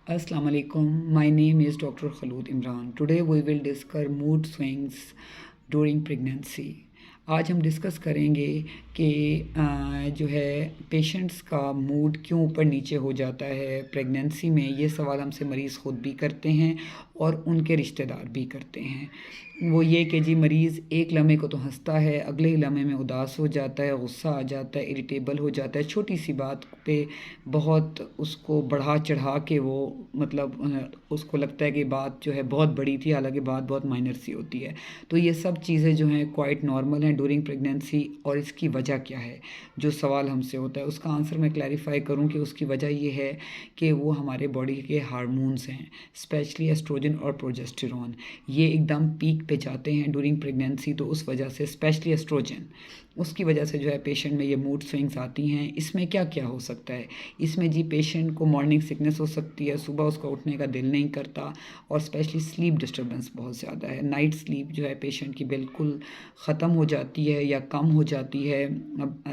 Assalamu alaikum. My name is Dr. Khalud Imran. Today we will discuss mood swings during pregnancy. आज हम discuss करेंगे कि जो है पेशेंट्स का मूड क्यों ऊपर नीचे हो जाता है प्रेगनेंसी में। ये सवाल हमसे मरीज़ ख़ुद भी करते हैं और उनके रिश्तेदार भी करते हैं। वो ये कि जी मरीज़ एक लम्हे को तो हंसता है, अगले ही लम्हे में उदास हो जाता है, गुस्सा आ जाता है, इरिटेबल हो जाता है, छोटी सी बात पे बहुत उसको बढ़ा चढ़ा के वो उसको लगता है कि बात जो है बहुत बड़ी थी, हालांकि बात बहुत माइनर सी होती है। तो ये सब चीज़ें जो हैं क्वाइट नॉर्मल हैं ड्यूरिंग प्रेगनेंसी। और इसकी वजह क्या है, जो सवाल हमसे होता है उसका आंसर मैं क्लैरिफाई करूं कि उसकी वजह ये है कि वो हमारे बॉडी के हार्मोन्स हैं, स्पेशली एस्ट्रोजन और प्रोजेस्टेरॉन। ये एकदम पीक पे जाते हैं ड्यूरिंग प्रेगनेंसी, तो उस वजह से स्पेशली एस्ट्रोजन, उसकी वजह से जो है पेशेंट में ये मूड स्विंग्स आती हैं। इसमें क्या क्या हो सकता है, इसमें जी पेशेंट को मॉर्निंग सिकनेस हो सकती है, सुबह उसका उठने का दिल नहीं करता, और स्पेशली स्लीप डिस्टर्बेंस बहुत ज़्यादा है। नाइट स्लीप जो है पेशेंट की बिल्कुल ख़त्म हो जाती है या कम हो जाती है,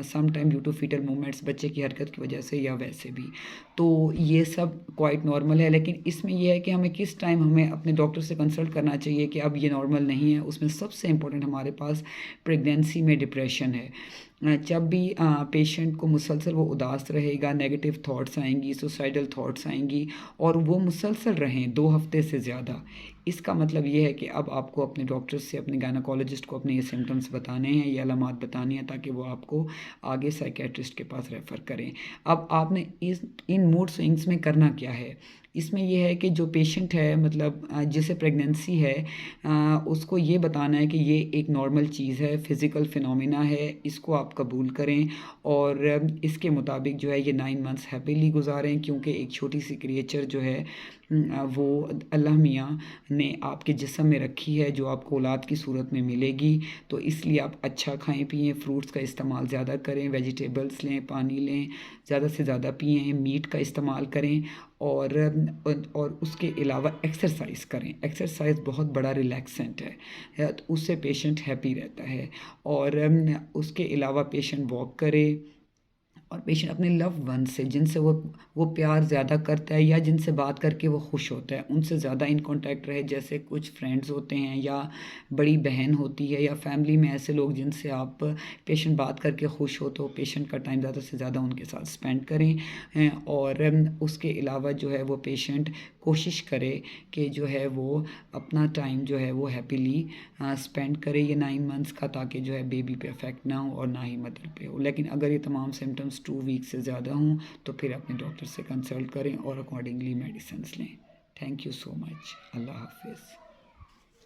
some time due to fetal movements, बच्चे की हरकत की वजह से या वैसे भी। तो ये सब क्वाइट नॉर्मल है, लेकिन इसमें यह है कि हमें किस टाइम हमें अपने डॉक्टर से कंसल्ट करना चाहिए कि अब ये नॉर्मल नहीं है। उसमें सबसे इम्पोर्टेंट हमारे पास प्रेगनेंसी में डिप्रेशन है। जब भी पेशेंट को मुसलसल वो उदास रहेगा, नेगेटिव थॉट्स आएंगी, सुसाइडल थॉट्स आएंगी, और वो मुसलसल रहें 2 हफ्ते से ज़्यादा, इसका मतलब ये है कि अब आपको अपने डॉक्टर से, अपने गायनेकोलॉजिस्ट को अपने ये सिम्टम्स बताने हैं, ये अलामात बतानी है, ताकि वो आपको आगे साइकेट्रिस्ट के पास रेफ़र करें। अब आपने इन मूड स्विंग्स में करना क्या है, इसमें यह है कि जो पेशेंट है, जिसे प्रेगनेंसी है, उसको ये बताना है कि ये एक नॉर्मल चीज़ है, फ़िज़िकल फिनोमिना है, इसको आप कबूल करें और इसके मुताबिक जो है ये 9 मंथ्स हैप्पीली गुजारें। क्योंकि एक छोटी सी क्रिएचर जो है वो अल्लाह मियाँ ने आपके जिस्म में रखी है, जो आपको औलाद की सूरत में मिलेगी। तो इसलिए आप अच्छा खाएं पिएं, फ्रूट्स का इस्तेमाल ज़्यादा करें, वेजिटेबल्स लें, पानी लें, ज़्यादा से ज़्यादा पिएं, मीट का इस्तेमाल करें, और उसके अलावा एक्सरसाइज करें। एक्सरसाइज बहुत बड़ा रिलैक्सेंट है, तो उससे पेशेंट हैप्पी रहता है। और उसके अलावा पेशेंट वॉक करे, और पेशेंट अपने लव वन से, जिनसे वो प्यार ज़्यादा करता है या जिनसे बात करके वो खुश होता है, उनसे ज़्यादा इन कांटेक्ट रहे। जैसे कुछ फ्रेंड्स होते हैं, या बड़ी बहन होती है, या फैमिली में ऐसे लोग जिनसे आप पेशेंट बात करके खुश हो, तो पेशेंट का टाइम ज़्यादा से ज़्यादा उनके साथ स्पेंड करें। और उसके अलावा जो है वो पेशेंट कोशिश करे कि जो है वो अपना टाइम जो है वो हैप्पीली स्पेंड करे ये 9 मंथ्स का, ताकि जो है बेबी पे अफेक्ट ना हो और ना ही मदर पे हो। लेकिन अगर ये तमाम सिम्टम्स 2 वीक से ज़्यादा हों, तो फिर अपने डॉक्टर से कंसल्ट करें और अकॉर्डिंगली मेडिसिन लें। Thank you so much. अल्लाह हाफिज़।